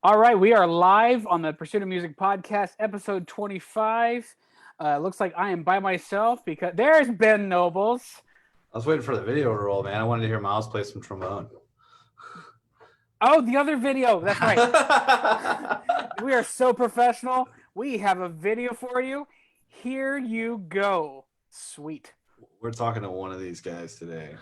All right, we are live on the Pursuit of Music podcast, episode 25. Looks like I am by myself because there's Ben Nobles. I was waiting for the video to roll, man. I wanted to hear Myles play some trombone. Oh, the other video. That's right. We are so professional. We have a video for you. Here you go. Sweet. We're talking to one of these guys today.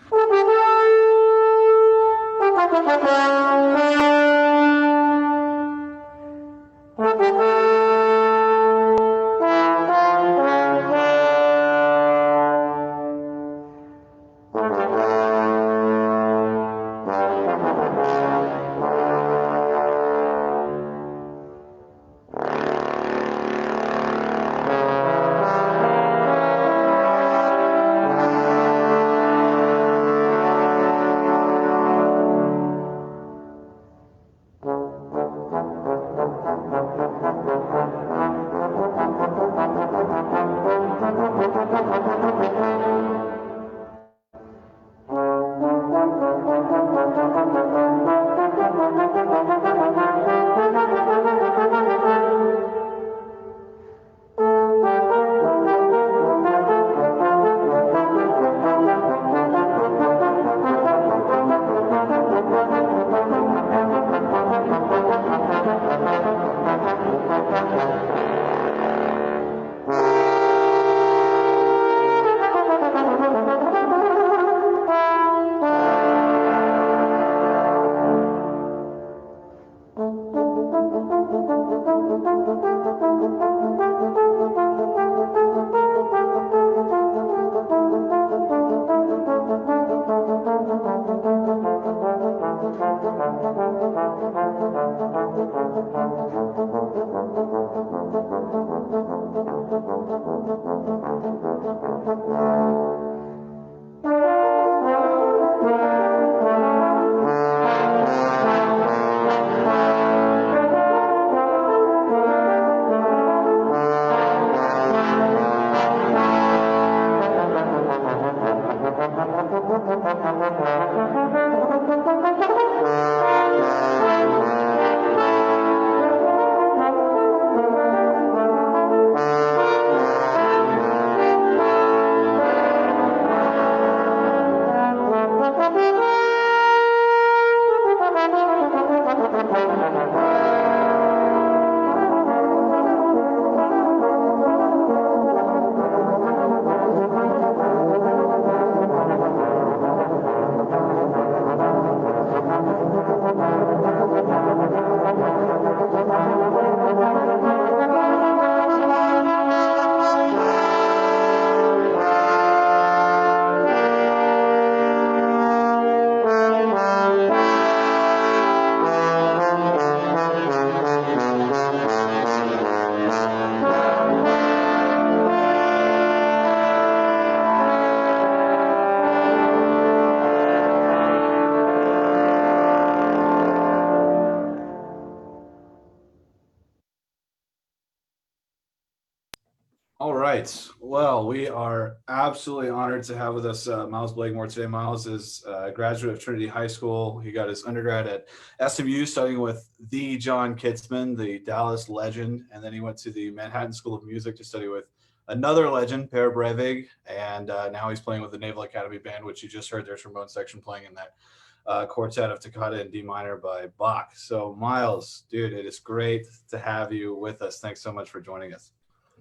All right. Well, we are absolutely honored to have with us Myles Blakemore today. Myles is a graduate of Trinity High School. He got his undergrad at SMU studying with the John Kitzman, the Dallas legend. And then he went to the Manhattan School of Music to study with another legend, Per Breivik. And now he's playing with the Naval Academy Band, which you just heard their trombone section playing in that quartet of Toccata in D minor by Bach. So Myles, dude, it is great to have you with us. Thanks so much for joining us.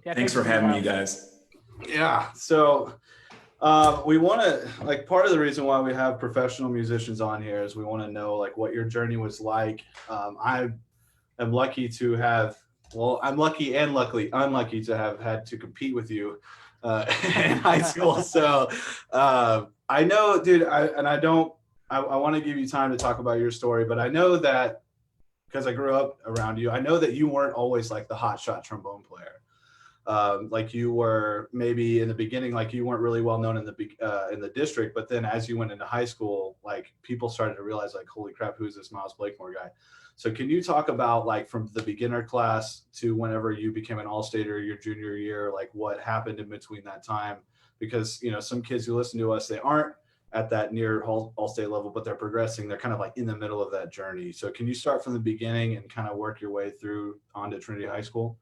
Yeah, thanks for having me, guys. Yeah. So we want to, like, part of the reason why we have professional musicians on here is we want to know, like, what your journey was like. I am lucky to have, well, I'm lucky and unlucky to have had to compete with you in high school. So I know, dude, I want to give you time to talk about your story, but I know that because I grew up around you, I know that you weren't always like the hotshot trombone player. Like you were maybe in the beginning, like you weren't really well known in the district, but then as you went into high school, like people started to realize, like, holy crap, who's this Myles Blakemore guy? So can you talk about, like, from the beginner class to whenever you became an all-stater your junior year, like what happened in between that time? Because, you know, some kids who listen to us, they aren't at that near all-state level, but they're progressing. They're kind of like in the middle of that journey. So can you start from the beginning and kind of work your way through onto Trinity High School?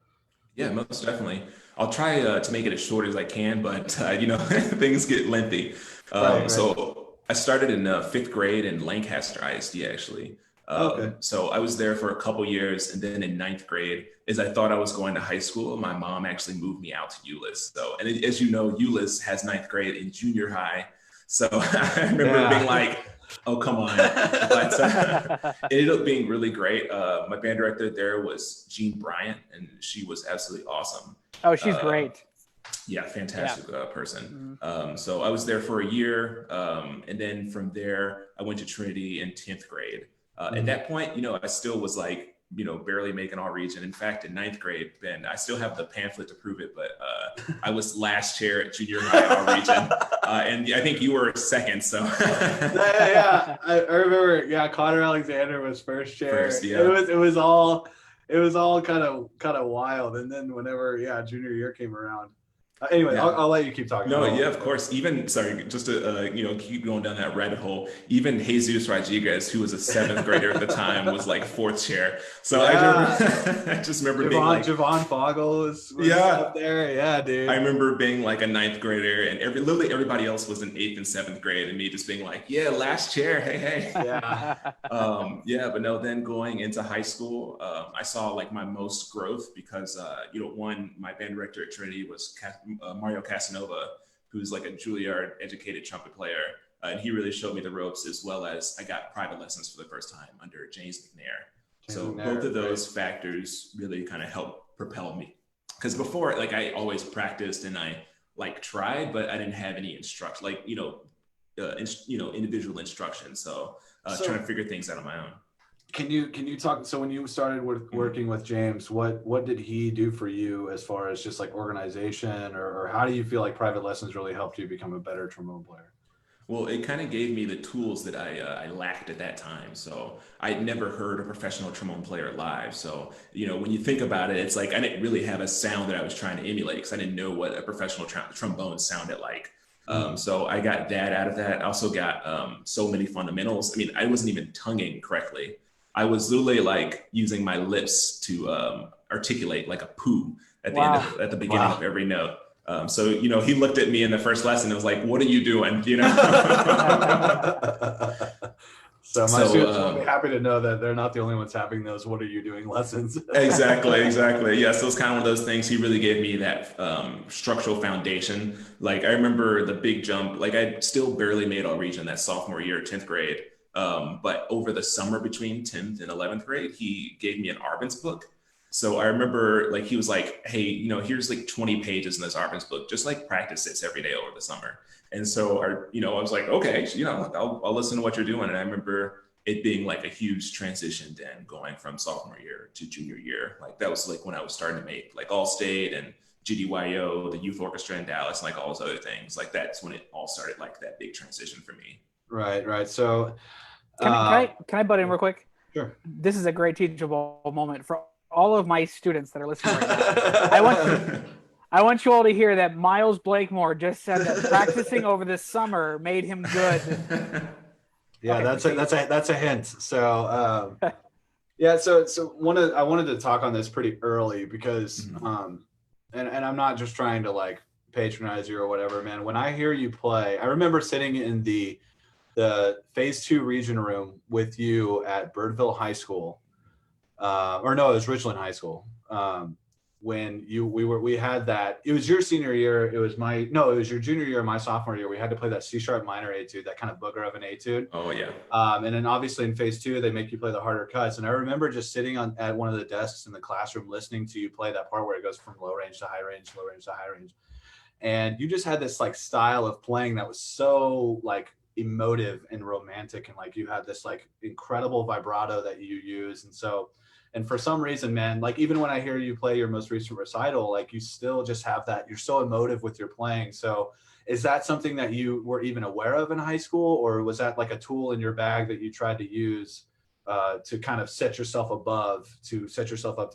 Yeah, most definitely. I'll try to make it as short as I can, but things get lengthy. Right. So I started in 5th grade in Lancaster ISD, actually. Okay. So I was there for a couple years, and then in 9th grade, as I thought I was going to high school, my mom actually moved me out to Euless. So, and as you know, Euless has 9th grade in junior high. So I remember being like, oh, come on. But it ended up being really great. My band director there was Jean Bryant, and she was absolutely awesome. Oh, she's great. Yeah, fantastic person. So I was there for a year. And then from there, I went to Trinity in 10th grade. At that point, I still was like, barely making all region. In fact, in 9th grade, Ben, I still have the pamphlet to prove it, but I was last chair at junior high all region. And I think you were second, so. Yeah, I remember, Connor Alexander was first chair. It was all kind of wild. And then whenever, junior year came around. Anyway, yeah. I'll let you keep talking. No, yeah, of course. Even, sorry, just to, keep going down that rabbit hole, even Jesus Rodriguez, who was a 7th grader at the time, was like 4th chair. So I just remember being like. Javon Fogel was up there. Yeah, dude. I remember being like a 9th grader, and literally everybody else was in 8th and 7th grade, and me just being like, yeah, last chair, hey. Yeah. But no, then going into high school, I saw like my most growth because, one, my band director at Trinity was Mario Casanova, who's like a Juilliard educated trumpet player. And he really showed me the ropes, as well as I got private lessons for the first time under James McNair. So both of those factors really kind of helped propel me. Because before, like I always practiced and I like tried, but I didn't have any instruction, like, individual instruction. So trying to figure things out on my own. Can you talk? So when you started working with James, what did he do for you as far as just like organization, or how do you feel like private lessons really helped you become a better trombone player? Well, it kind of gave me the tools that I lacked at that time. So I'd never heard a professional trombone player live. So, when you think about it, it's like I didn't really have a sound that I was trying to emulate because I didn't know what a professional trombone sounded like. So I got that out of that. I also got so many fundamentals. I mean, I wasn't even tonguing correctly. I was literally like using my lips to articulate like a poo at the at the beginning of every note. So, he looked at me in the first lesson and was like, what are you doing? So my students will be happy to know that they're not the only ones having those "what are you doing" lessons. Exactly. Yeah, so it's kind of one of those things. He really gave me that structural foundation. Like I remember the big jump, like I still barely made all region that sophomore year, 10th grade. But over the summer between 10th and 11th grade, he gave me an Arbenz book. So I remember like, he was like, hey, here's like 20 pages in this Arbenz book, just like practice this every day over the summer. And so, I was like, okay, I'll listen to what you're doing. And I remember it being like a huge transition then going from sophomore year to junior year. Like that was like when I was starting to make like All-State and GDYO, the youth orchestra in Dallas, and like all those other things. Like that's when it all started, like that big transition for me. Right. So can I butt in real quick? Sure. This is a great teachable moment for all of my students that are listening right now. I want you all to hear that Myles Blakemore just said that practicing over the summer made him good. Yeah, okay, that's a hint. So I wanted to talk on this pretty early because and I'm not just trying to like patronize you or whatever, man. When I hear you play, I remember sitting in the phase 2 region room with you at Birdville High School, it was Richland High School. When we had that, it was your senior year. It was your junior year, my sophomore year. We had to play that C sharp minor etude, that kind of booger of an etude. Oh yeah. And then obviously in phase 2, they make you play the harder cuts. And I remember just sitting at one of the desks in the classroom, listening to you play that part where it goes from low range to high range, low range to high range. And you just had this like style of playing that was so like emotive and romantic. And like you had this like incredible vibrato that you use. And for some reason, man, like even when I hear you play your most recent recital, like you still just have that, you're so emotive with your playing. So is that something that you were even aware of in high school, or was that like a tool in your bag that you tried to use to kind of set yourself up to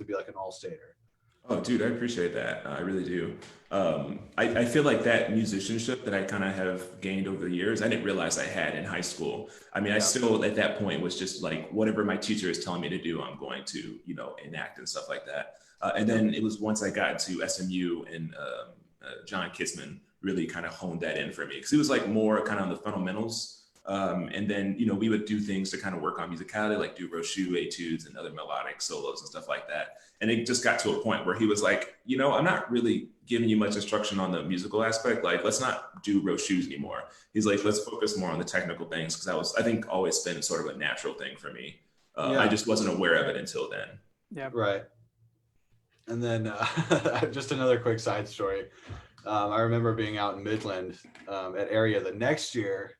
be like an all-stater? Oh, dude, I appreciate that. I really do. I feel like that musicianship that I kind of have gained over the years, I didn't realize I had in high school. I mean, I Yeah. still at that point was just like, whatever my teacher is telling me to do, I'm going to, enact and stuff like that. And then it was once I got to SMU and John Kitzman really kind of honed that in for me because it was like more kind of on the fundamentals. And then, we would do things to kind of work on musicality, like do Rochu etudes and other melodic solos and stuff like that. And it just got to a point where he was like, I'm not really giving you much instruction on the musical aspect. Like, let's not do Rochus anymore. He's like, let's focus more on the technical things. Cause that was, I think, always been sort of a natural thing for me. I just wasn't aware of it until then. Yeah. Right. And then just another quick side story. I remember being out in Midland at Area the next year.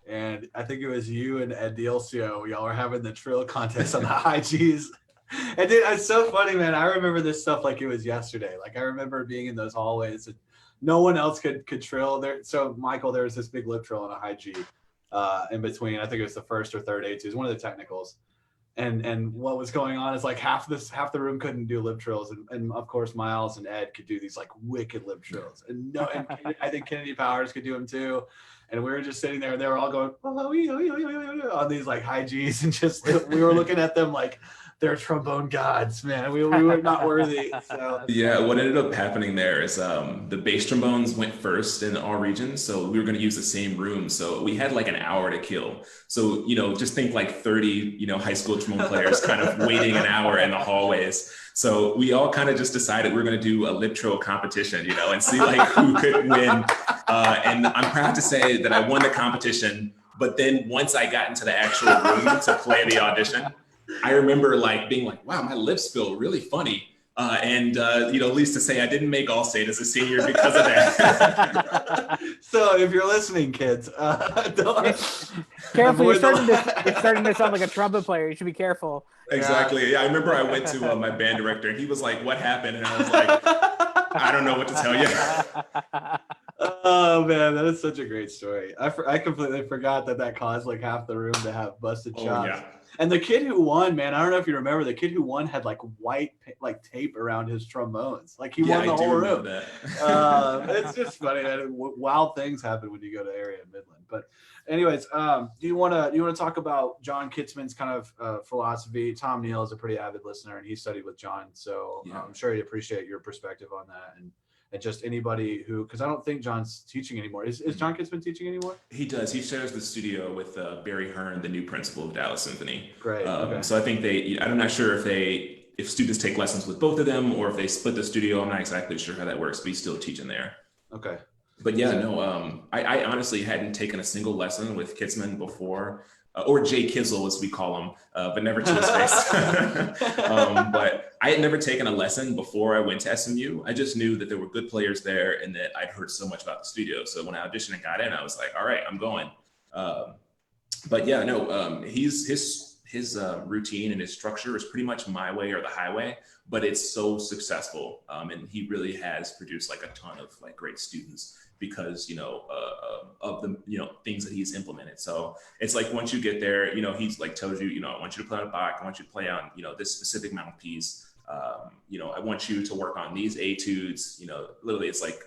And I think it was you and Ed Dielcio. Y'all were having the trill contest on the high G's. And dude, it's so funny, man. I remember this stuff like it was yesterday. Like I remember being in those hallways and no one else could trill there. So Michael, there was this big lip trill on a high G in between. I think it was the first or third etudes, one of the technicals. And what was going on is like half the room couldn't do lip trills, and of course Myles and Ed could do these like wicked lip trills, and I think Kennedy Powers could do them too. And we were just sitting there, and they were all going on these like high G's, and just we were looking at them like they're trombone gods, man. We were not worthy. So. Yeah, what ended up happening there is the bass trombones went first in all regions, so we were going to use the same room. So we had like an hour to kill. So just think like 30 high school trombone players kind of waiting an hour in the hallways. So we all kind of just decided we were going to do a lip trill competition, and see like who could win. And I'm proud to say that I won the competition. But then once I got into the actual room to play the audition, I remember like being like, wow, my lips feel really funny. At least to say I didn't make All-State as a senior because of that. So if you're listening, kids, careful. You're starting to sound like a trumpet player. You should be careful. Exactly. Yeah, I remember I went to my band director and he was like, what happened? And I was like, I don't know what to tell you. Oh man, that is such a great story. I completely forgot that caused like half the room to have busted chops. Yeah. And the kid who won, man, I don't know if you remember, the kid who won had like white like tape around his trombones. Like he won the whole room. It's just funny, man. Wild things happen when you go to Area Midland. But anyways, do you want to talk about John Kitzman's kind of philosophy? Tom Neal is a pretty avid listener, and he studied with John, so yeah. I'm sure he'd appreciate your perspective on that. And just anybody who, because I don't think John's teaching anymore. Is John Kitzman teaching anymore? He does. He shares the studio with Barry Hearn, the new principal of Dallas Symphony. Great. Okay. So I think I'm not sure if students take lessons with both of them or if they split the studio. I'm not exactly sure how that works, but he's still teaching there. Okay. But yeah, no, I honestly hadn't taken a single lesson with Kitzman before. Or Jay Kizzle, as we call him, but never to his face. But I had never taken a lesson before I went to SMU. I just knew that there were good players there and that I'd heard so much about the studio. So when I auditioned and got in, I was like, all right, I'm going. But yeah, no, his routine and his structure is pretty much my way or the highway, but it's so successful. And he really has produced like a ton of like great students because, of the, things that he's implemented. So it's like, once you get there, he's like tells you, I want you to play on a Bach. I want you to play on, this specific mouthpiece. I want you to work on these etudes, literally it's like,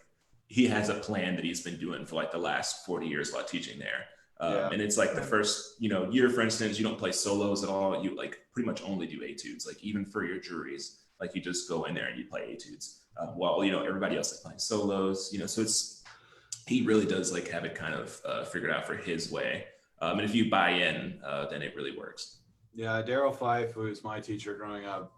he has a plan that he's been doing for like the last 40 years while teaching there. And it's like the first, year, for instance, you don't play solos at all. You like pretty much only do etudes, like even for your juries, like you just go in there and you play etudes while, everybody else is playing solos, so he really does like have it kind of figured out for his way. And if you buy in, then it really works. Yeah. Daryl Fife, who was my teacher growing up,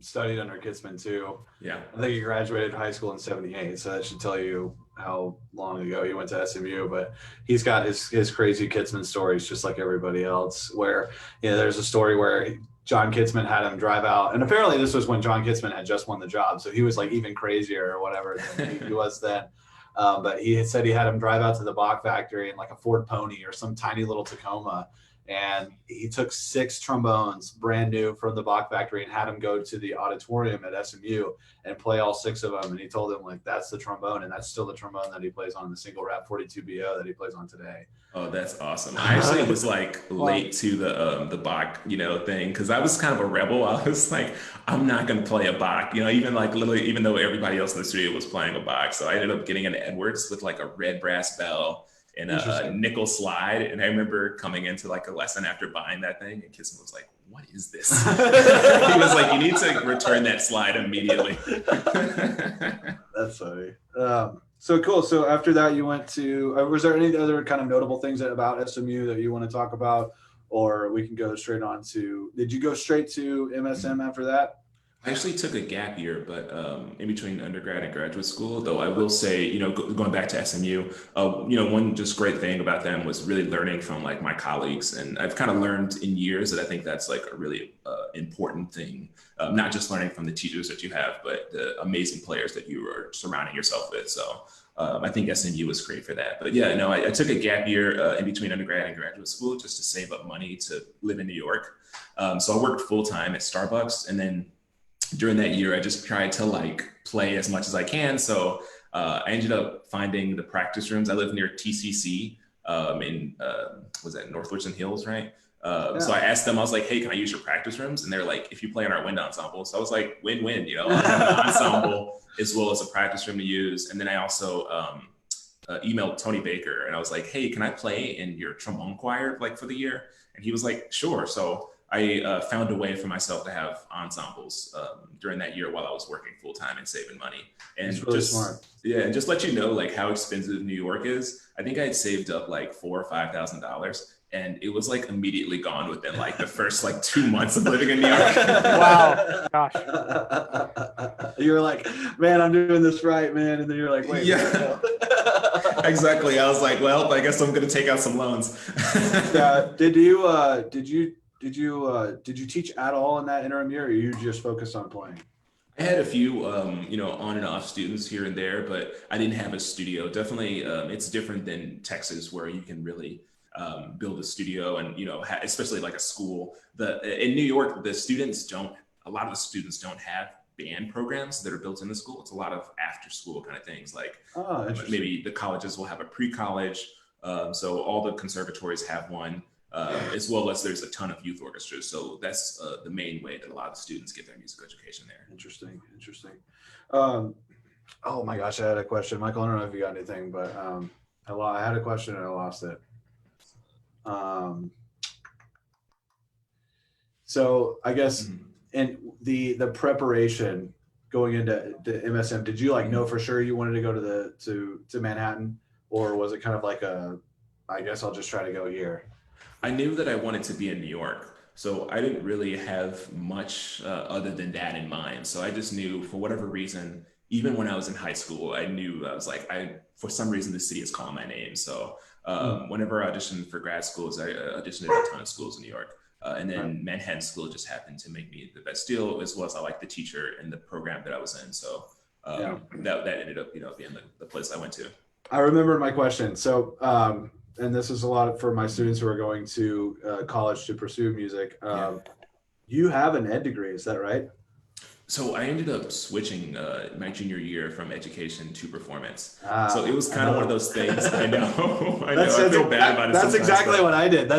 studied under Kitzman too. Yeah. I think he graduated high school in 78. So that should tell you how long ago he went to SMU, but he's got his crazy Kitzman stories, just like everybody else, where, there's a story where John Kitzman had him drive out. And apparently this was when John Kitzman had just won the job. So he was like even crazier or whatever than he was then. But he had said he had him drive out to the Bach factory in like a Ford Pony or some tiny little Tacoma. And he took 6 trombones, brand new from the Bach factory, and had them go to the auditorium at SMU and play all 6 of them. And he told them, like, that's the trombone, and that's still the trombone that he plays on the single wrap 42BO that he plays on today. Oh, that's awesome. I actually was like late to the Bach, thing, because I was kind of a rebel. I was like, I'm not going to play a Bach, even like literally, even though everybody else in the studio was playing a Bach. So I ended up getting an Edwards with like a red brass bell and a nickel slide. And I remember coming into like a lesson after buying that thing, and Kissin was like, what is this? He was like, you need to return that slide immediately. That's funny. So cool. So after that, you went to, was there any other kind of notable things about SMU that you want to talk about, or we can go straight on to, did you go straight to MSM after that? I actually took a gap year, but in between undergrad and graduate school, though I will say, going back to SMU, one just great thing about them was really learning from like my colleagues. And I've kind of learned in years that I think that's like a really important thing, not just learning from the teachers that you have, but the amazing players that you are surrounding yourself with. So I think SMU was great for that. But yeah, no, I took a gap year in between undergrad and graduate school just to save up money to live in New York. So I worked full time at Starbucks, and then during that year, I just tried to like play as much as I can. So I ended up finding the practice rooms. I live near TCC was that North Richland Hills, right? So I asked them, I was like, hey, can I use your practice rooms? And they're like, if you play in our wind ensemble. So I was like, win-win, I have an ensemble as well as a practice room to use. And then I also emailed Tony Baker, and I was like, hey, can I play in your trombone choir like for the year? And he was like, sure. So I found a way for myself to have ensembles during that year while I was working full time and saving money. And it's really smart. Yeah, and just let you know like how expensive New York is. I think I had saved up like $4,000 or $5,000, and it was like immediately gone within like the first like 2 months of living in New York. Wow, gosh. You were like, man, I'm doing this right, man, and then you're like, wait. Yeah. Exactly. I was like, well, I guess I'm going to take out some loans. Did you teach at all in that interim year, or you just focused on playing? I had a few, on and off students here and there, but I didn't have a studio. Definitely, it's different than Texas, where you can really build a studio and, especially like a school. In New York, a lot of the students don't have band programs that are built in the school. It's a lot of after school kind of things. Like maybe the colleges will have a pre-college. So all the conservatories have one. As well as there's a ton of youth orchestras. So that's the main way that a lot of students get their musical education there. Interesting. Oh my gosh, I had a question. Michael, I don't know if you got anything, but I had a question and I lost it. So I guess in the preparation going into the MSM, did you like know for sure you wanted to go to Manhattan, or was it kind of like I guess I'll just try to go here? I knew that I wanted to be in New York, so I didn't really have much other than that in mind. So I just knew, for whatever reason, even when I was in high school, I knew I was like, for some reason, the city is calling my name. So whenever I auditioned for grad schools, I auditioned at a ton of schools in New York. And then Manhattan School just happened to make me the best deal, as well as I liked the teacher and the program that I was in. So that ended up, being the place I went to. I remember my question. So, and this is a lot for my students who are going to college to pursue music. You have an ed degree, is that right? So I ended up switching my junior year from education to performance. So it was kind of one of those things. I know. I feel bad about it. That's exactly what I did.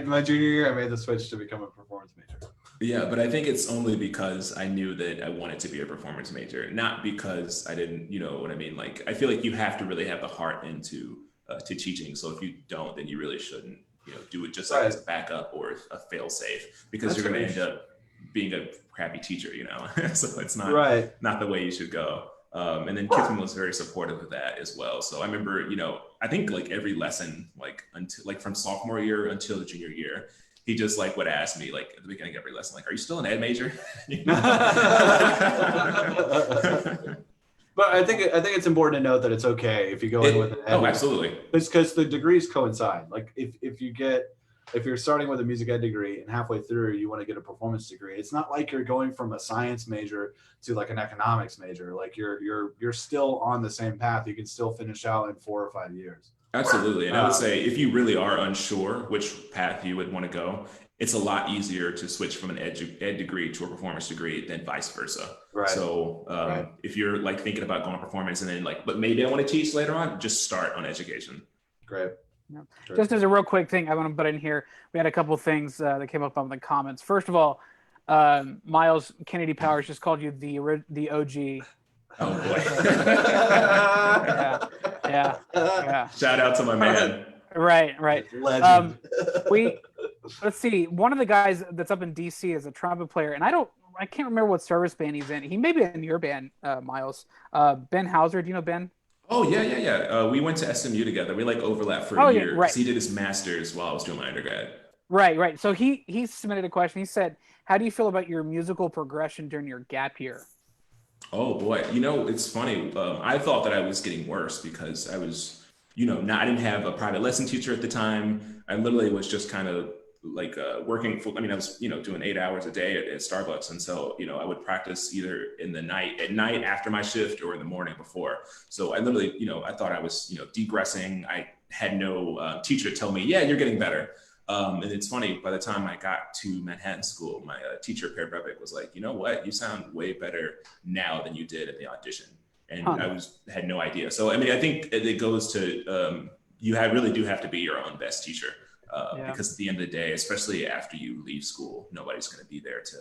My junior year, I made the switch to become a performance major. Yeah, but I think it's only because I knew that I wanted to be a performance major, not because I didn't, you know what I mean? Like, I feel like you have to really have the heart into to teaching. So if you don't, then you really shouldn't, do it just like as a backup or a fail safe, because you're going to end up being a crappy teacher, so it's not the way you should go. And then Kiffin was very supportive of that as well. So I remember, I think like every lesson, until from sophomore year until the junior year, he just would ask me at the beginning of every lesson, are you still an ed major? But I think it's important to note that it's okay if you go in with an ed. Oh, absolutely. It's because the degrees coincide. Like if you're starting with a music ed degree and halfway through you want to get a performance degree, it's not like you're going from a science major to an economics major. Like you're still on the same path. You can still finish out in 4 or 5 years. Absolutely. And I would say if you really are unsure which path you would want to go, it's a lot easier to switch from an ed degree to a performance degree than vice versa. Right. So if you're like thinking about going performance and then like, but maybe I want to teach later on, just start on education. Great. Yeah. Just as a real quick thing, I want to put in here, we had a couple of things that came up on the comments. First of all, Myles Kennedy Powers just called you the OG. Oh boy. yeah. Shout out to my man. Right. Legend. Let's see. One of the guys that's up in DC is a trumpet player, and I can't remember what service band he's in. He may be in your band, Myles. Ben Hauser. Do you know Ben? Oh yeah. We went to SMU together. We like overlapped for a year. Right. He did his master's while I was doing my undergrad. Right. So he submitted a question. He said, "How do you feel about your musical progression during your gap year?" Oh boy, it's funny. I thought that I was getting worse because I was, I didn't have a private lesson teacher at the time. I literally was just kind of like working full. I mean, I was, doing 8 hours a day at Starbucks, and so, I would practice either at night after my shift or in the morning before. So I literally, I thought I was, degressing. I had no teacher tell me, yeah, you're getting better. And it's funny, by the time I got to Manhattan School, my teacher, Per Breivik, was like, you know what? You sound way better now than you did at the audition. And I had no idea. So, I mean, I think it goes to, you really do have to be your own best teacher. Because at the end of the day, especially after you leave school, nobody's going to be there to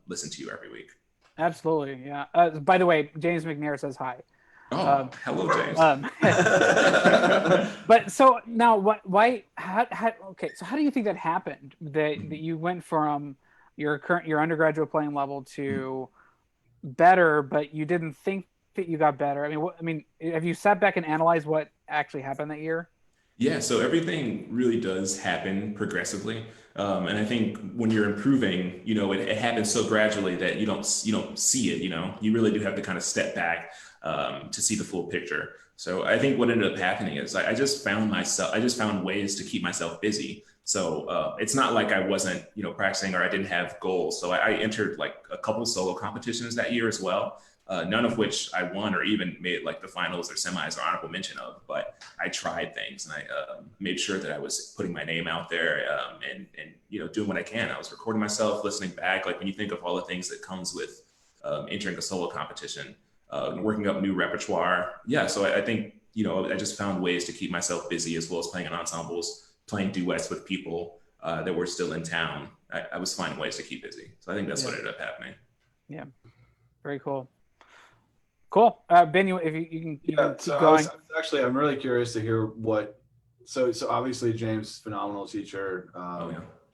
listen to you every week. Absolutely, yeah. By the way, James McNair says hi. Oh, hello, James. But so now, why? Okay, so how do you think that happened? That you went from your undergraduate playing level to better, but you didn't think that you got better. I mean, have you sat back and analyzed what actually happened that year? Yeah, so everything really does happen progressively, and I think when you're improving, it happens so gradually that you don't see it. You really do have to kind of step back to see the full picture. So I think what ended up happening is I just found ways to keep myself busy. So it's not like I wasn't practicing or I didn't have goals. So I entered like a couple solo competitions that year as well. None of which I won or even made like the finals or semis or honorable mention of, but I tried things and I made sure that I was putting my name out there and doing what I can. I was recording myself, listening back. Like when you think of all the things that comes with entering a solo competition, working up new repertoire. Yeah, so I think I just found ways to keep myself busy as well as playing in ensembles, playing duets with people that were still in town. I was finding ways to keep busy. So I think that's what ended up happening. Yeah, very cool. Cool. Ben, if you can keep going. I'm really curious to hear what. So obviously James, phenomenal teacher.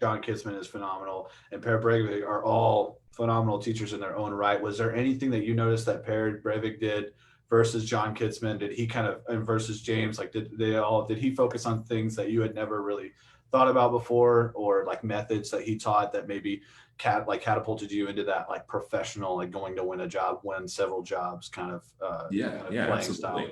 John Kitzman is phenomenal, and Per Breivik are all phenomenal teachers in their own right. Was there anything that you noticed that Per Breivik did versus John Kitzman? Did he and versus James? Like, did he focus on things that you had never really thought about before, or like methods that he taught that maybe catapulted you into that like professional, like going to win several jobs kind of playing absolutely style?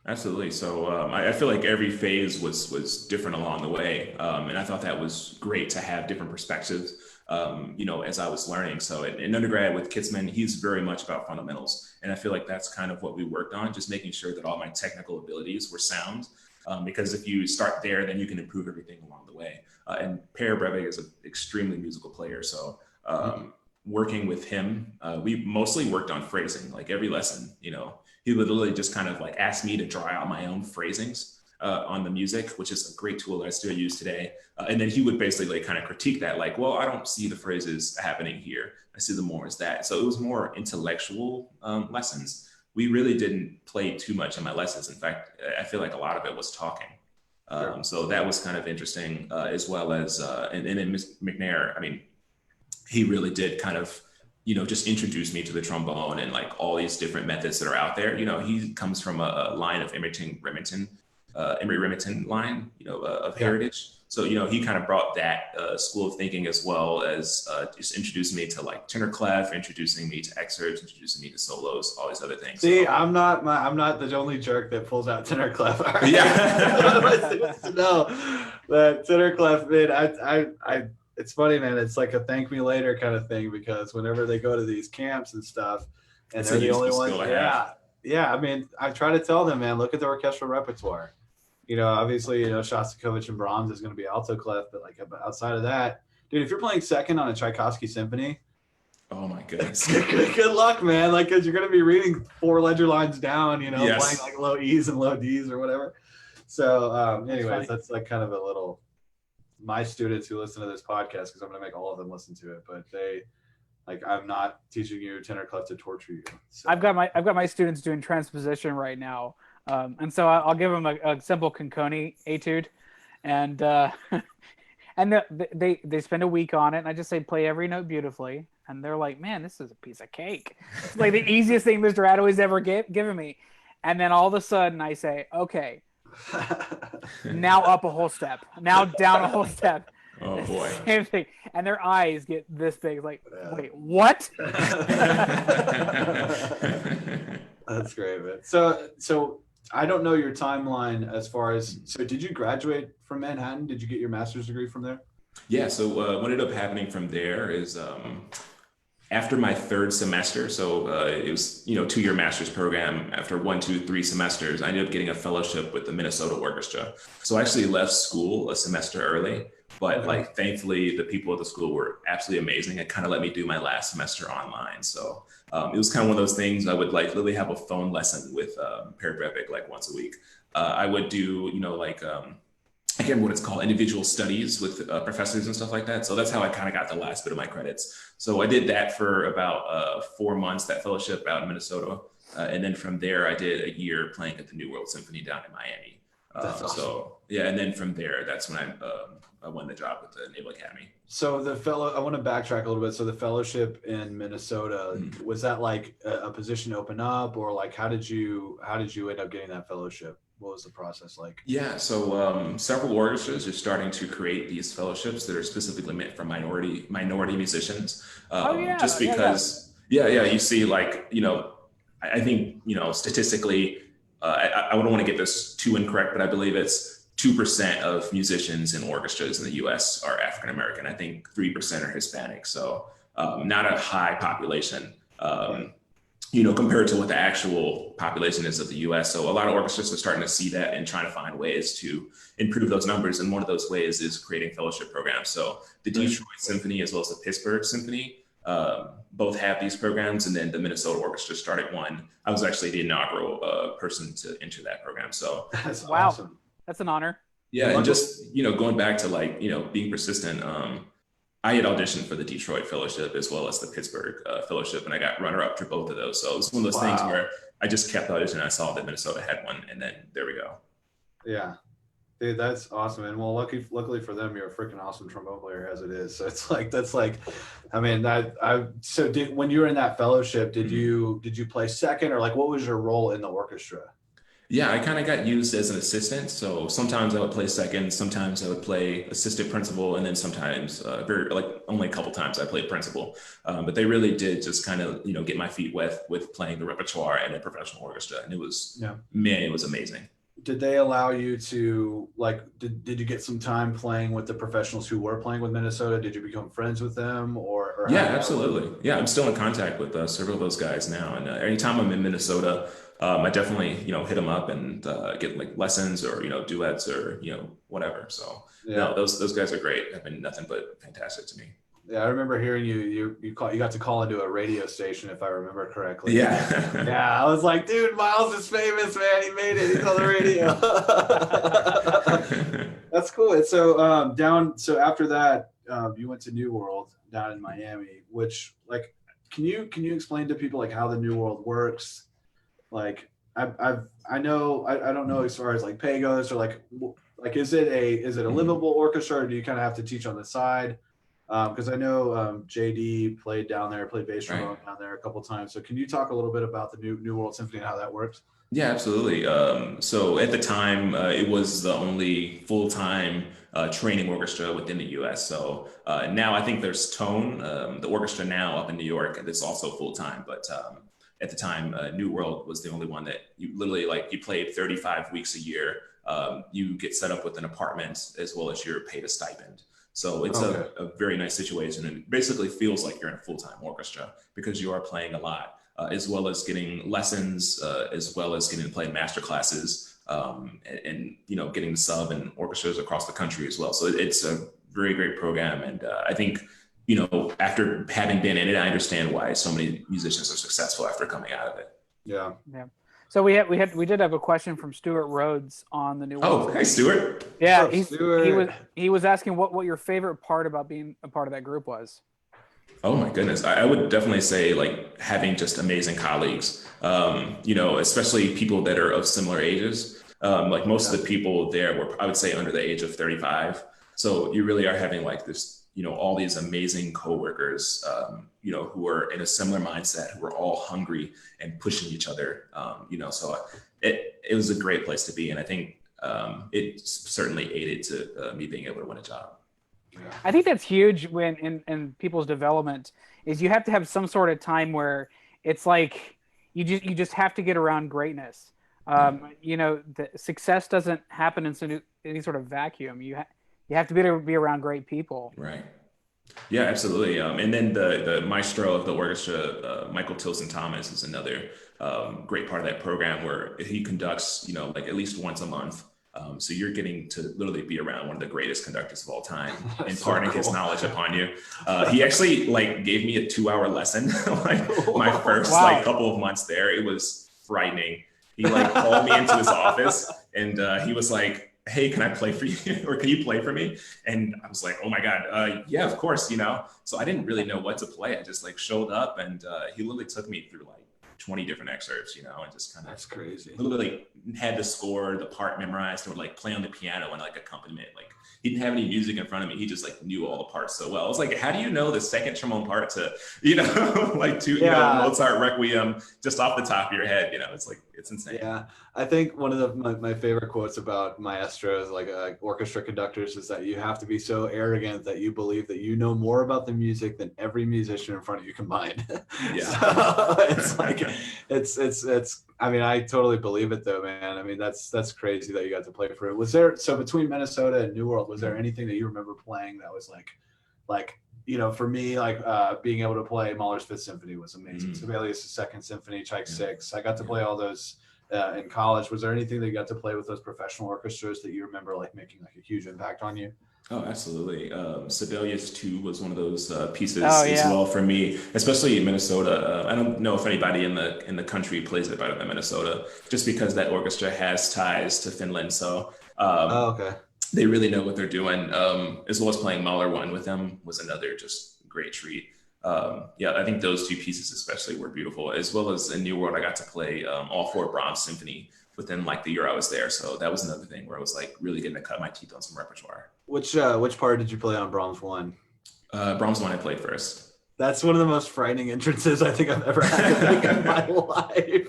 Absolutely. So I feel like every phase was different along the way, and I thought that was great to have different perspectives as I was learning. So in undergrad with Kitzman, he's very much about fundamentals, and I feel like that's kind of what we worked on, just making sure that all my technical abilities were sound, because if you start there, then you can improve everything along the way. And Per Breivik is an extremely musical player, so working with him, we mostly worked on phrasing. Like every lesson, he would literally just kind of like ask me to draw out my own phrasings on the music, which is a great tool that I still use today. And then he would basically like kind of critique that, like, well, I don't see the phrases happening here. I see them more as that. So it was more intellectual lessons. We really didn't play too much in my lessons. In fact, I feel like a lot of it was talking. Sure. So that was kind of interesting, as well as, and then McNair, I mean, he really did kind of, just introduce me to the trombone and like all these different methods that are out there. He comes from a line of Emory Remington line, of heritage. So, he kind of brought that school of thinking, as well as just introducing me to like tenor clef, introducing me to excerpts, introducing me to solos, all these other things. See, so, I'm not the only jerk that pulls out tenor clef. Yeah. No, that tenor clef, man, it's funny, man. It's like a thank me later kind of thing, because whenever they go to these camps and stuff, and they're the only ones. Yeah. I mean, I try to tell them, man, look at the orchestral repertoire. obviously, Shostakovich and Brahms is going to be alto clef, but like outside of that, dude, if you're playing second on a Tchaikovsky symphony, Oh my goodness. good luck, man. Like, because you're going to be reading 4 ledger lines down, Yes. playing like low E's and low D's or whatever. So, anyways, funny. that's like kind of a little, my students who listen to this podcast, because I'm going to make all of them listen to it, but I'm not teaching you tenor clef to torture you. So. I've got my students doing transposition right now, and so I'll give them a simple Conconi etude, and and they spend a week on it, and I just say play every note beautifully, and they're like, man, this is a piece of cake. It's like the easiest thing Mr. Attaway's ever given me, and then all of a sudden I say, okay, now up a whole step, now down a whole step. Oh boy. Same thing. And their eyes get this big, like, wait, what? That's great, man. So I don't know your timeline as far as, so did you graduate from Manhattan? Did you get your master's degree from there? Yeah, so what ended up happening from there is after my 3rd semester, so it was 2-year master's program. After 1, 2, 3 semesters, I ended up getting a fellowship with the Minnesota Orchestra. So I actually left school a semester early, but like thankfully the people at the school were absolutely amazing and kind of let me do my last semester online. So it was kind of one of those things. I would like literally have a phone lesson with Parabrevik like once a week. I would do I can't remember what it's called, individual studies with professors and stuff like that. So that's how I kind of got the last bit of my credits. So I did that for about 4 months, that fellowship out in Minnesota. And then from there, I did a year playing at the New World Symphony down in Miami. That's awesome. So yeah, and then from there, that's when I won the job with the Naval Academy. So I want to backtrack a little bit. So the fellowship in Minnesota, was that like a position open up, or like how did you end up getting that fellowship? What was the process like? Yeah, so several orchestras are starting to create these fellowships that are specifically meant for minority musicians. Just because, you see, like, I think, statistically, I wouldn't want to get this too incorrect, but I believe it's 2% of musicians in orchestras in the US are African American. I think 3% are Hispanic. So not a high population. Compared to what the actual population is of the US. So a lot of orchestras are starting to see that and trying to find ways to improve those numbers. And one of those ways is creating fellowship programs. So the Detroit Symphony as well as the Pittsburgh Symphony both have these programs. And then the Minnesota Orchestra started one. I was actually the inaugural person to enter that program. So that's wow, awesome. That's an honor. Yeah, and just, going back to like, being persistent, I had auditioned for the Detroit Fellowship as well as the Pittsburgh Fellowship, and I got runner-up for both of those. So it was one of those things where I just kept auditioning. I saw that Minnesota had one, and then there we go. Yeah, dude, that's awesome. And well, luckily for them, you're a freaking awesome trombone player as it is. So it's like when you were in that fellowship, did you play second, or like what was your role in the orchestra? Yeah, I kind of got used as an assistant. So sometimes I would play second, sometimes I would play assistant principal, and then sometimes only a couple times I played principal. But they really did just kind of, get my feet wet with playing the repertoire in a professional orchestra. And it was, it was amazing. Did they allow you to did you get some time playing with the professionals who were playing with Minnesota? Did you become friends with them or yeah, absolutely. Yeah, I'm still in contact with several of those guys now. And anytime I'm in Minnesota, I definitely, hit them up and get like lessons or, duets or, whatever. So no, those guys are great. Have been nothing but fantastic to me. Yeah, I remember hearing you got to call into a radio station, if I remember correctly. Yeah. Yeah, I was like, dude, Myles is famous, man. He made it. He's on the radio. That's cool. And so after that, you went to New World down in Miami, which can you explain to people like how the New World works? Like I don't know as far as like pay goes, or like is it a livable orchestra, or do you kind of have to teach on the side? Because I know JD played bass trombone down there a couple of times. So can you talk a little bit about the New World Symphony and how that works? Yeah, absolutely. So at the time, it was the only full-time training orchestra within the U.S. So now I think there's Tone, the orchestra now up in New York, and it's also full-time. But at the time, New World was the only one that you literally you played 35 weeks a year. You get set up with an apartment as well as you're paid a stipend. So it's a very nice situation, and it basically feels like you're in a full-time orchestra because you are playing a lot, as well as getting lessons, as well as getting to play master classes. and getting to sub in orchestras across the country as well. So it's a very great program, and I think after having been in it, I understand why so many musicians are successful after coming out of it. Yeah. So we did have a question from Stuart Rhodes on the new. Oh, hey Stuart. Yeah, Stuart? he was asking what your favorite part about being a part of that group was. Oh my goodness. I would definitely say like having just amazing colleagues, especially people that are of similar ages. Like most of the people there were, I would say, under the age of 35. So you really are having like this, all these amazing coworkers, who are in a similar mindset, who are all hungry and pushing each other, so it was a great place to be. And I think it certainly aided to me being able to win a job. I think that's huge when in people's development is you have to have some sort of time where it's like you just have to get around greatness. The success doesn't happen in any sort of vacuum. You have to be around great people. Right. Yeah, absolutely. And then the maestro of the orchestra, Michael Tilson Thomas, is another great part of that program where he conducts, like at least once a month. So you're getting to literally be around one of the greatest conductors of all time, imparting his knowledge upon you. He actually gave me a 2-hour lesson, my first couple of months there. It was frightening. He called me into his office and he was like, "Hey, can I play for you? Or can you play for me?" And I was like, "Oh my God, yeah, of course." So I didn't really know what to play. I just showed up and he literally took me through 20 different excerpts, and just kind of, that's crazy. Literally had the score, the part memorized, or play on the piano and accompaniment. He didn't have any music in front of me. He just knew all the parts so well. I was like, how do you know the second trombone part to, Mozart Requiem just off the top of your head? It's insane. Yeah. I think one of my favorite quotes about maestros, orchestra conductors, is that you have to be so arrogant that you believe that you know more about the music than every musician in front of you combined. Yeah. So it's I mean, I totally believe it though, man. I mean, that's crazy that you got to play for it. So between Minnesota and New World, was there anything that you remember playing that was for me, being able to play Mahler's Fifth Symphony was amazing. Sibelius' Second Symphony, Tchaik Six. I got to play all those in college. Was there anything that you got to play with those professional orchestras that you remember making a huge impact on you? Oh, absolutely. Sibelius 2 was one of those pieces as well for me, especially in Minnesota. I don't know if anybody in the country plays it better than Minnesota, just because that orchestra has ties to Finland. So okay. They really know what they're doing. As well as playing Mahler 1 with them was another just great treat. I think those two pieces especially were beautiful, as well as in New World. I got to play all 4 Brahms Symphony within the year I was there. So that was another thing where I was really getting to cut my teeth on some repertoire. Which part did you play on Brahms 1? Brahms 1 I played first. That's one of the most frightening entrances I think I've ever had to make in my life.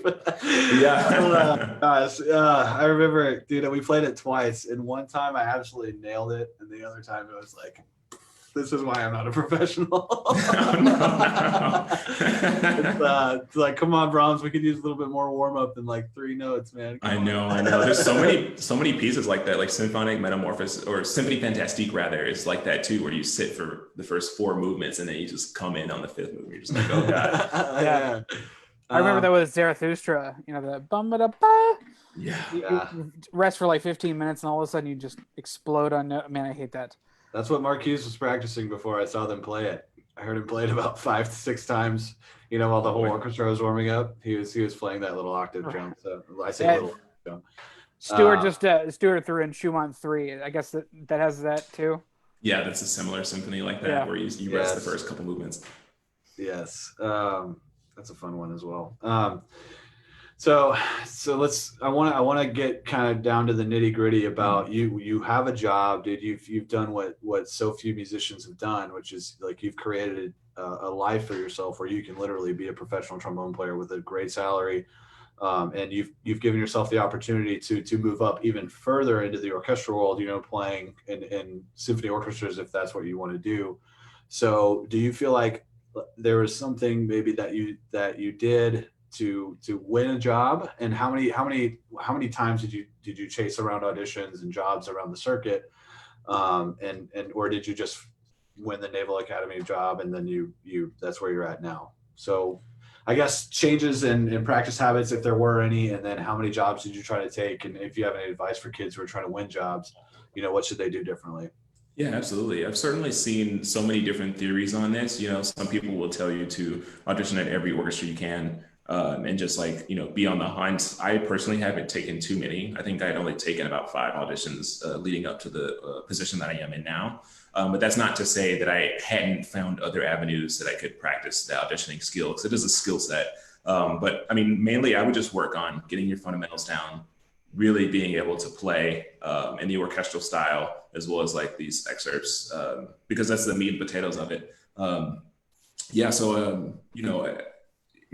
Yeah. I remember, dude, we played it twice, and one time I absolutely nailed it, and the other time it was this is why I'm not a professional. No. It's come on, Brahms, we could use a little bit more warm up than 3 notes, man. I know. There's so many pieces like that, Symphonic Metamorphosis or Symphony Fantastique rather, is like that too, where you sit for the first 4 movements and then you just come in on the 5th movement. You're just oh God. Yeah. I remember that was Zarathustra, the bum ba da ba. Yeah. You rest for 15 minutes and all of a sudden you just explode on note. Man, I hate that. That's what Marquise was practicing before I saw them play it. I heard him play it about 5 to 6 times. While the whole orchestra was warming up, he was playing that little octave jump. So I say little jump. Stuart threw in Schumann 3. I guess that has that too. Yeah, that's a similar symphony like that where you rest the first couple movements. Yes, that's a fun one as well. So I want to get kind of down to the nitty gritty about you. You have a job, dude. You've done what so few musicians have done, which is you've created a life for yourself where you can literally be a professional trombone player with a great salary, and you've given yourself the opportunity to move up even further into the orchestral world. Playing in symphony orchestras if that's what you want to do. So do you feel like there was something maybe that you did to win a job, and how many times did you chase around auditions and jobs around the circuit, and or did you just win the Naval Academy job and then you that's where you're at now? So I guess, changes in practice habits, if there were any, and then how many jobs did you try to take? And if you have any advice for kids who are trying to win jobs, what should they do differently? Yeah, absolutely. I've certainly seen so many different theories on this. Some people will tell you to audition at every orchestra you can, and just like, be on the hunt. I personally haven't taken too many. I think I'd only taken about 5 auditions leading up to the position that I am in now. But that's not to say that I hadn't found other avenues that I could practice the auditioning skill, because it is a skill set. But I mean, mainly I would just work on getting your fundamentals down, really being able to play in the orchestral style, as well as like these excerpts, because that's the meat and potatoes of it.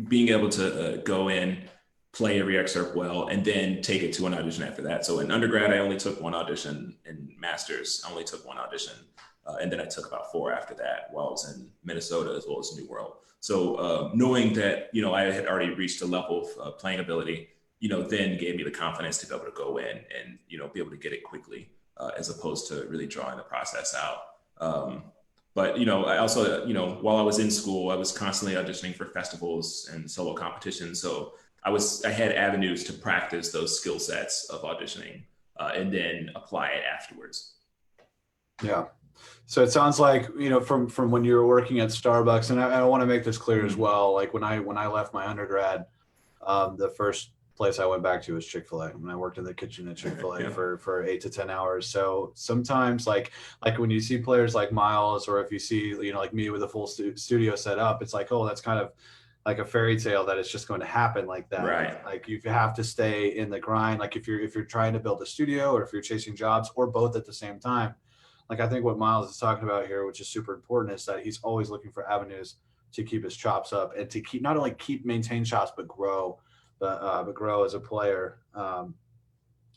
Being able to go in, play every excerpt well, and then take it to an audition after that. So in undergrad, I only took 1 audition. In master's, I only took 1 audition. And then I took about 4 after that while I was in Minnesota as well as New World. So knowing that, I had already reached a level of playing ability, then gave me the confidence to be able to go in and, be able to get it quickly, as opposed to really drawing the process out. But, I also, while I was in school, I was constantly auditioning for festivals and solo competitions. So I had avenues to practice those skill sets of auditioning, and then apply it afterwards. Yeah. So it sounds like, from when you were working at Starbucks, and I want to make this clear as well. Like when I left my undergrad, the first place I went back to was Chick-fil-A, when I worked in the kitchen at Chick-fil-A for 8 to 10 hours. So sometimes like when you see players like Myles, or if you see, like me with a full studio set up, it's like, oh, that's kind of like a fairy tale that it's just going to happen like that. Right. Like you have to stay in the grind. Like if you're trying to build a studio, or if you're chasing jobs, or both at the same time. Like I think what Myles is talking about here, which is super important, is that he's always looking for avenues to keep his chops up, and to not only maintain chops, but grow as a player.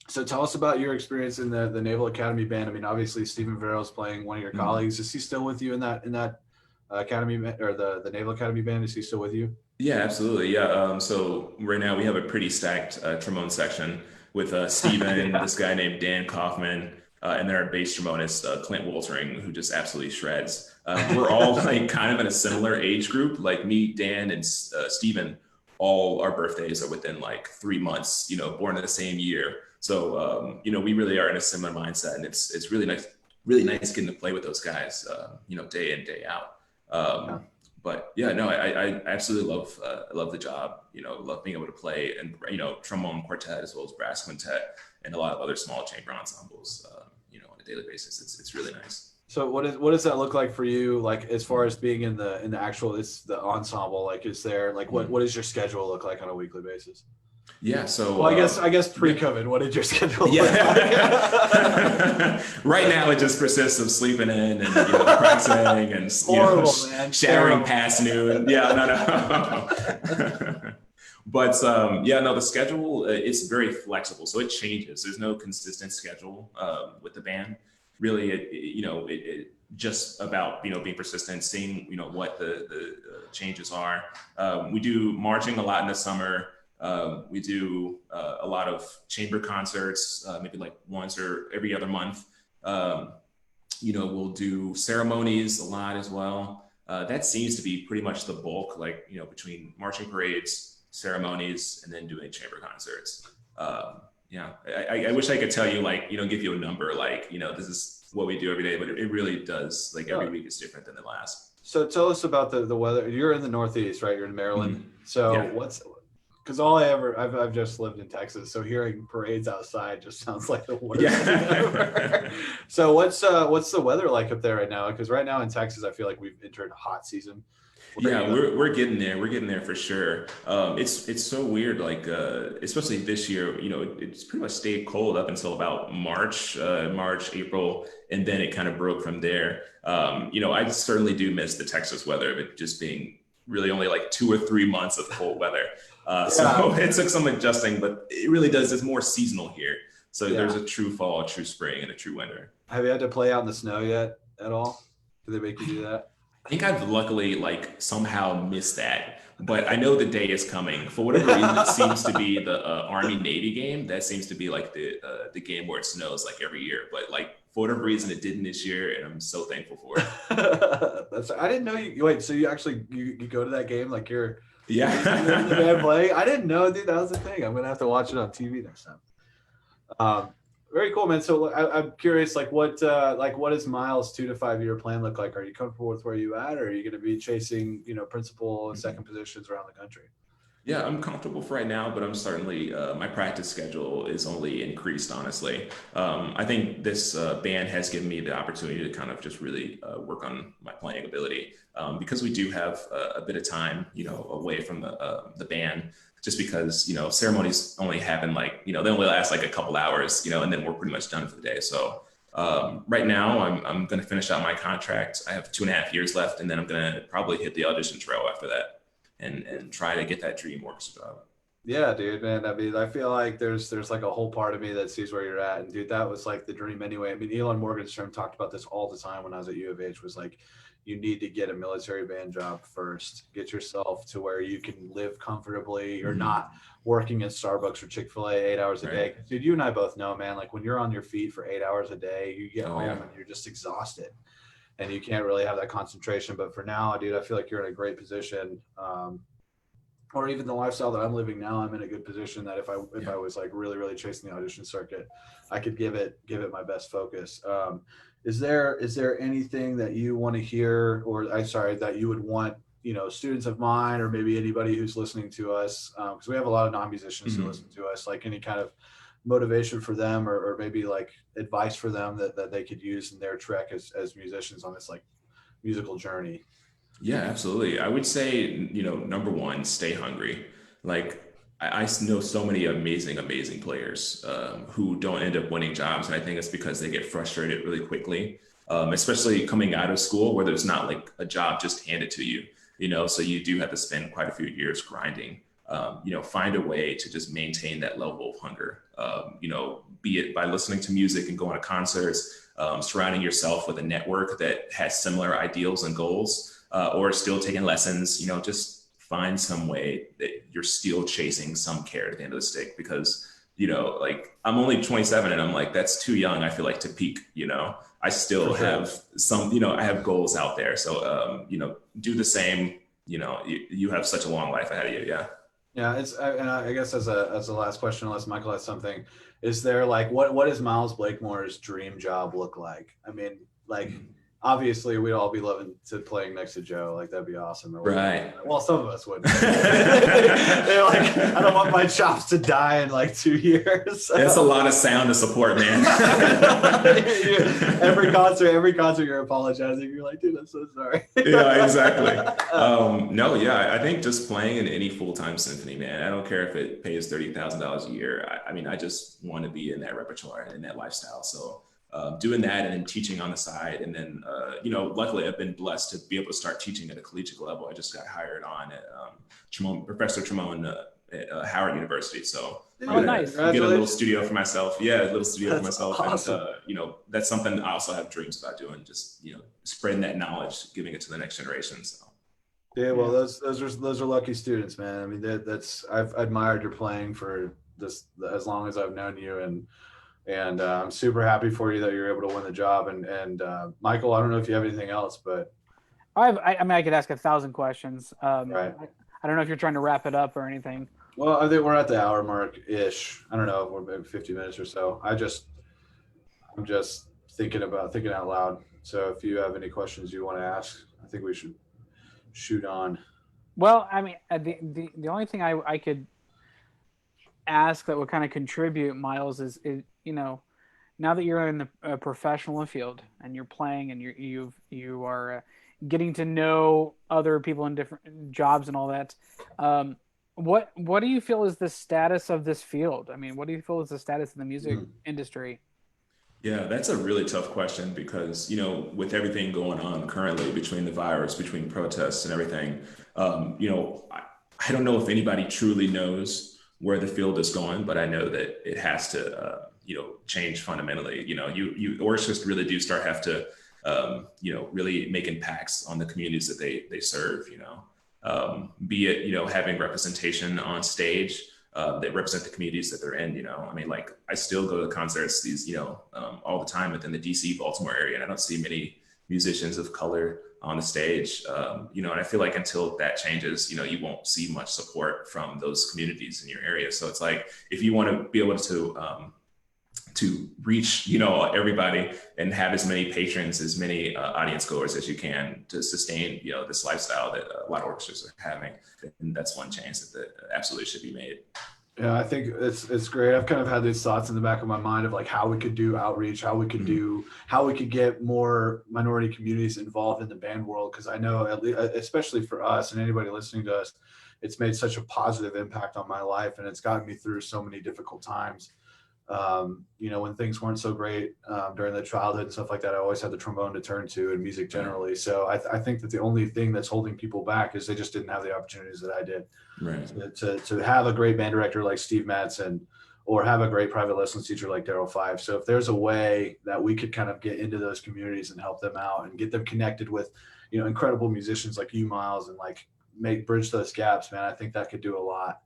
So tell us about your experience in the Naval Academy band. I mean, obviously Stephen Verrill's playing one of your colleagues. Is he still with you in that academy, or the Naval Academy band? Is he still with you? Yeah, absolutely. Yeah. So right now we have a pretty stacked trombone section with Stephen, this guy named Dan Kaufman, and then our bass trombonist, Clint Woltering, who just absolutely shreds. We're all like kind of in a similar age group, like me, Dan, and Stephen. All our birthdays are within like 3 months, born in the same year. So, we really are in a similar mindset, and it's really nice getting to play with those guys, day in, day out. But yeah, no, I absolutely love the job, love being able to play, and, trombone quartet as well as brass quintet and a lot of other small chamber ensembles, on a daily basis. It's really nice. So what does that look like for you? Like as far as being in the actual, the ensemble, like is there like what does your schedule look like on a weekly basis? Yeah. So well, I guess pre-COVID, what did your schedule look like? Right now it just persists of sleeping in and practicing and showering past noon. Yeah, no. But the schedule, it's very flexible, so it changes. There's no consistent schedule with the band. Really, it just about being persistent, seeing what the changes are. We do marching a lot in the summer. We do a lot of chamber concerts, maybe like once or every other month. We'll do ceremonies a lot as well. That seems to be pretty much the bulk, like between marching parades, ceremonies, and then doing chamber concerts. I wish I could tell you, like, give you a number, like, this is what we do every day, but it really does, like, every week is different than the last. So tell us about the weather. You're in the Northeast, right? You're in Maryland. Mm-hmm. So yeah. Because I've just lived in Texas, so hearing parades outside just sounds like the worst thing ever. So what's the weather like up there right now? Because right now in Texas, I feel like we've entered hot season. We're getting there. We're getting there for sure. It's so weird, like especially this year. It's pretty much stayed cold up until about March, April, and then it kind of broke from there. I certainly do miss the Texas weather of it just being really only like 2 or 3 months of cold weather. So it took some adjusting, but it really does. It's more seasonal here. So there's a true fall, a true spring, and a true winter. Have you had to play out in the snow yet at all? Do they make you do that? I think I've luckily somehow missed that, but I know the day is coming. For whatever reason, it seems to be the Army-Navy game. That seems to be like the game where it snows like every year. But for whatever reason, it didn't this year, and I'm so thankful for it. I didn't know you. Wait, so you actually you go to that game? Like you're The band playing. I didn't know, dude. That was the thing. I'm gonna have to watch it on TV next time. Very cool, man. So I'm curious, what does Myles' 2 to 5 year plan look like? Are you comfortable with where you at, or are you going to be chasing, principal and second positions around the country? Yeah, I'm comfortable for right now, but I'm certainly, my practice schedule is only increased, honestly. I think this band has given me the opportunity to kind of just really work on my playing ability, because we do have a bit of time, away from the band, just because, ceremonies only happen they only last like a couple hours, and then we're pretty much done for the day. So right now I'm going to finish out my contract. I have 2.5 years left, and then I'm going to probably hit the audition trail after that. And try to get that DreamWorks job. Yeah, dude, man. I mean, I feel like there's like a whole part of me that sees where you're at, and dude, that was like the dream anyway. I mean, Elon Morgenstern talked about this all the time when I was at U of H. Was like, you need to get a military band job first. Get yourself to where you can live comfortably. You're not working at Starbucks or Chick-fil-A 8 hours a day. Dude, you and I both know, man. Like when you're on your feet for 8 hours a day, you get home and you're just exhausted. And you can't really have that concentration. But for now, dude, I feel like you're in a great position. Or even the lifestyle that I'm living now, I'm in a good position that if I was like really, really chasing the audition circuit, I could give it my best focus. Is there anything that you want to hear, or that you would want, students of mine, or maybe anybody who's listening to us, because we have a lot of non-musicians who listen to us, like any kind of motivation for them, or maybe like advice for them that they could use in their trek as musicians on this like musical journey? Yeah, absolutely. I would say, number one, stay hungry. Like I know so many amazing players who don't end up winning jobs. And I think it's because they get frustrated really quickly, especially coming out of school where there's not like a job just handed to you, so you do have to spend quite a few years grinding. Find a way to just maintain that level of hunger, be it by listening to music and going to concerts, surrounding yourself with a network that has similar ideals and goals, or still taking lessons, just find some way that you're still chasing some carrot at the end of the stick, because, I'm only 27 and I'm like, that's too young, I feel like, to peak, I still have some, I have goals out there. So, do the same, you have such a long life ahead of you. Yeah. Yeah, and I guess as a last question, unless Michael has something, is there like what does Myles Blakemore's dream job look like? I mean, like obviously we'd all be loving to playing next to Joe, like that'd be awesome. Right. Well, some of us would. They're like, I don't want my chops to die in like 2 years. That's a lot of sound to support, man. every concert you're apologizing. You're like, dude, I'm so sorry. Yeah, exactly. I think just playing in any full-time symphony, man, I don't care if it pays $30,000 a year. I mean, I just want to be in that repertoire and in that lifestyle. So doing that and then teaching on the side. And then, luckily I've been blessed to be able to start teaching at a collegiate level. I just got hired on at Professor Tremont at Howard University. So nice. Get a little studio for myself. Yeah, a little studio for myself. Awesome. And, that's something I also have dreams about doing, just, spreading that knowledge, giving it to the next generation. So. Yeah, well, those are lucky students, man. I mean, I've admired your playing for this as long as I've known you, and I'm super happy for you that you're able to win the job. And Michael, I don't know if you have anything else, but I mean, I could ask 1,000 questions. Right. I don't know if you're trying to wrap it up or anything. Well, I think we're at the hour mark ish. I don't know, we're maybe 50 minutes or so. I'm just thinking out loud. So if you have any questions you want to ask, I think we should shoot on. Well, I mean, the only thing I could ask that would kind of contribute, Myles, is now that you're in the professional field and you're playing and you are getting to know other people in different jobs and all that, what do you feel is the status of this field? I mean, what do you feel is the status of the music industry? Yeah, that's a really tough question because, with everything going on currently between the virus, between protests and everything, I don't know if anybody truly knows where the field is going, but I know that it has to, change fundamentally. You orchestras really do have to, really make impacts on the communities that they serve, be it, having representation on stage that represent the communities that they're in, I mean, like I still go to concerts all the time within the DC, Baltimore area, and I don't see many, musicians of color on the stage, and I feel like until that changes, you won't see much support from those communities in your area. So it's like, if you want to be able to reach, everybody and have as many patrons, as many audience goers as you can to sustain, this lifestyle that a lot of orchestras are having, and that's one change that absolutely should be made. Yeah, I think it's great. I've kind of had these thoughts in the back of my mind of like how we could do outreach, how we could get more minority communities involved in the band world. Because I know, at least, especially for us and anybody listening to us, it's made such a positive impact on my life, and it's gotten me through so many difficult times. When things weren't so great during the childhood and stuff like that, I always had the trombone to turn to, and music generally. So I think that the only thing that's holding people back is they just didn't have the opportunities that I did. Right. To have a great band director like Steve Madsen, or have a great private lessons teacher like Daryl Fife. So if there's a way that we could kind of get into those communities and help them out and get them connected with, incredible musicians like you, Myles, and like bridge those gaps, man, I think that could do a lot.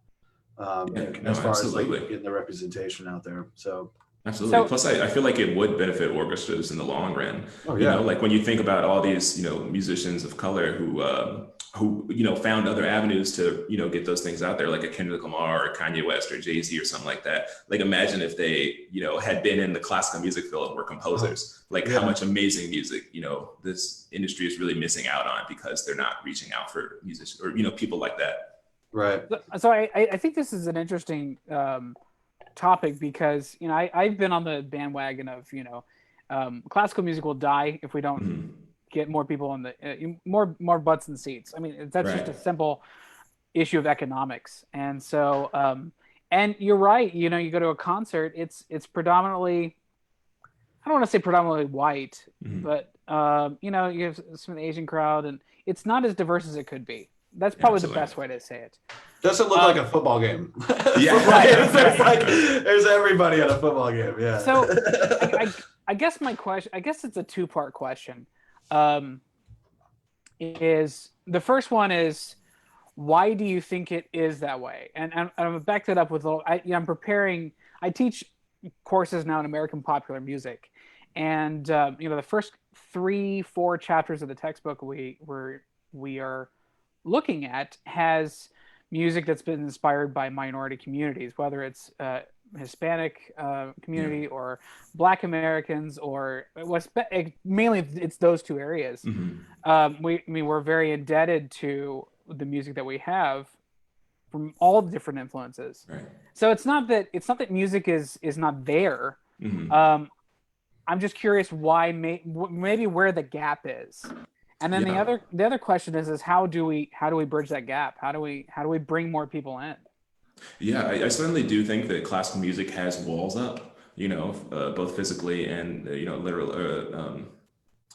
As far absolutely. as like getting the representation out there. So absolutely. So, plus I feel like it would benefit orchestras in the long run. Oh, yeah. Like when you think about all these, musicians of color who found other avenues to, get those things out there, like a Kendrick Lamar or Kanye West or Jay-Z or something like that. Like imagine if they, had been in the classical music field and were composers, how much amazing music, this industry is really missing out on because they're not reaching out for musicians or, people like that. Right. So I think this is an interesting topic because I've been on the bandwagon of classical music will die if we don't get more people in the more butts in seats. I mean, that's just a simple issue of economics. And so and you're right, you go to a concert, it's predominantly, I don't want to say predominantly white, but you have some Asian crowd, and it's not as diverse as it could be. That's probably the best way to say it. Doesn't look like a football game. Yeah. It's like there's everybody at a football game. Yeah. So I guess my question, I guess it's a two-part question. Is the first one is, why do you think it is that way? And I'm gonna back that up with I'm preparing. I teach courses now in American popular music, and the first 3-4 chapters of the textbook we are looking at has music that's been inspired by minority communities, whether it's Hispanic community or Black Americans, or mainly it's those two areas. We're very indebted to the music that we have from all the different influences. Right. So it's not that music is not there. I'm just curious why maybe where the gap is. And then the other question is how do we bridge that gap? How do we bring more people in? Yeah, I certainly do think that classical music has walls up, both physically and literally,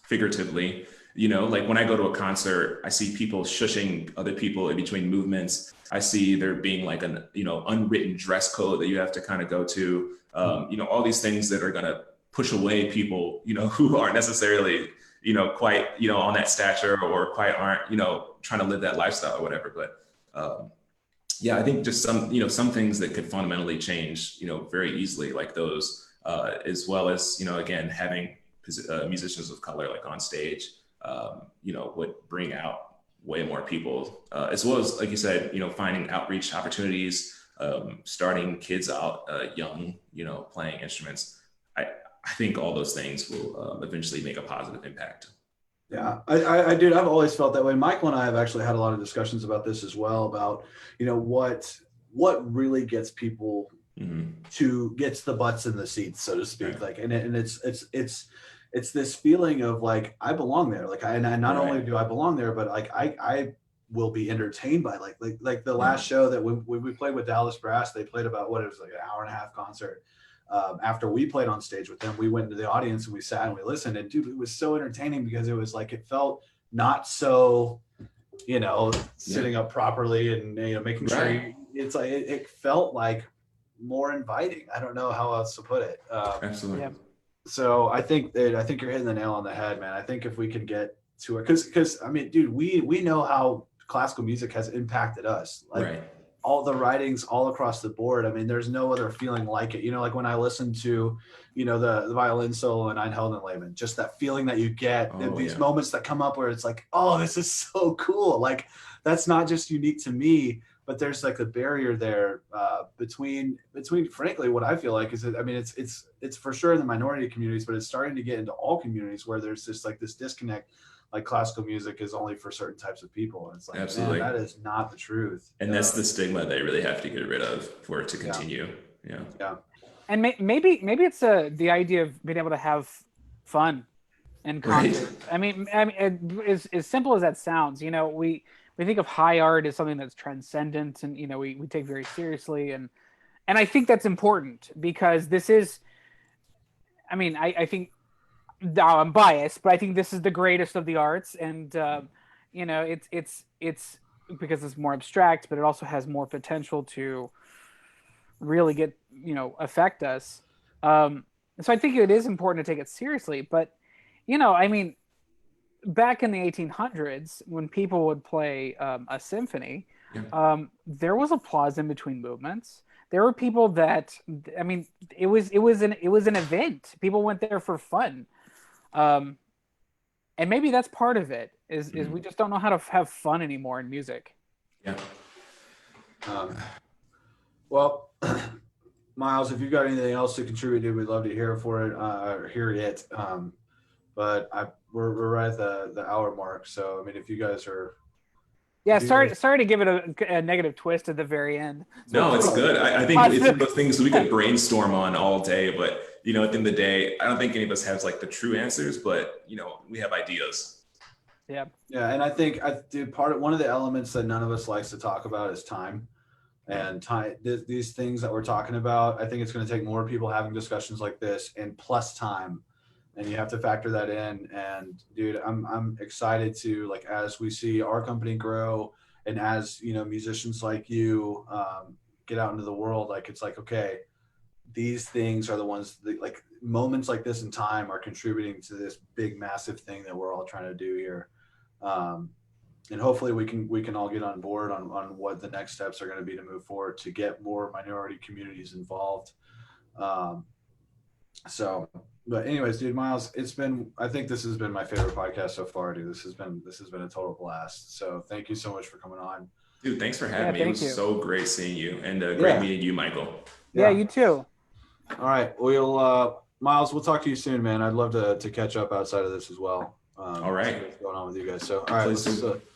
figuratively. Like when I go to a concert, I see people shushing other people in between movements. I see there being like an unwritten dress code that you have to kind of go to. All these things that are going to push away people, who aren't necessarily quite, on that stature or quite aren't, trying to live that lifestyle or whatever. But I think just some things that could fundamentally change, very easily, like those, as well as, again, having musicians of color like on stage, would bring out way more people, as well as, like you said, finding outreach opportunities, starting kids out young, playing instruments. I think all those things will eventually make a positive impact. Yeah, I do. I've always felt that way. Michael and I have actually had a lot of discussions about this as well, about, what really gets people gets the butts in the seats, so to speak. Right. Like, and it's this feeling of like, I belong there. Like, and not only do I belong there, but like, I will be entertained by like the last show that when we played with Dallas Brass, they played about it was like an hour-and-a-half concert. After we played on stage with them, we went into the audience and we sat and we listened, and dude, it was so entertaining because it was like, it felt not so, sitting up properly and, making sure it's like, it felt like more inviting. I don't know how else to put it. Absolutely. Yeah. So I think you're hitting the nail on the head, man. I think if we could get to it, because I mean, dude, we know how classical music has impacted us. Like, all the writings all across the board. I mean, there's no other feeling like it. You know, like when I listen to, you know, the violin solo in Einheldenleben, just that feeling that you get, these moments that come up where it's like, oh, this is so cool. Like, that's not just unique to me, but there's like a barrier there between frankly what I feel like is that, I mean, it's for sure in the minority communities, but it's starting to get into all communities where there's this like this disconnect. Like classical music is only for certain types of people. And it's like, man, that is not the truth. And that's the stigma they really have to get rid of for it to continue. Yeah. And maybe it's the idea of being able to have fun and concerts. Right. I mean, as simple as that sounds, you know, we think of high art as something that's transcendent and, you know, we take very seriously. And I think that's important because this is, I mean, I think, now I'm biased, but I think this is the greatest of the arts. And, you know, it's because it's more abstract, but it also has more potential to really get, you know, affect us. So I think it is important to take it seriously, but, you know, I mean, back in the 1800s, when people would play a symphony, there was applause in between movements. There were people that, I mean, it was an event. People went there for fun. And maybe that's part of it is we just don't know how to have fun anymore in music. Yeah. Well, Myles, if you've got anything else to contribute to, we'd love to hear hear it. But we're right at the hour mark. So, I mean, if you guys are. Yeah, sorry to give it a negative twist at the very end. No, it's good. I think it's one of those things we could brainstorm on all day, but you know, at the end of the day, I don't think any of us has like the true answers, but you know, we have ideas. Yeah. Yeah, and I think one of the elements that none of us likes to talk about is time. And time, these things that we're talking about, I think it's going to take more people having discussions like this and plus time. And you have to factor that in. And dude, I'm excited to, like, as we see our company grow and as, you know, musicians like you get out into the world, like, it's like, okay, these things are the ones that, like, moments like this in time are contributing to this big, massive thing that we're all trying to do here. And hopefully we can all get on board on what the next steps are going to be to move forward to get more minority communities involved. But anyways, dude, Myles, I think this has been my favorite podcast so far, dude. This has been a total blast. So thank you so much for coming on. Dude, thanks for having me. It was so great seeing you and great meeting you, Michael. Yeah, you too. All right. Myles, we'll talk to you soon, man. I'd love to catch up outside of this as well. All right. What's going on with you guys? So, all right,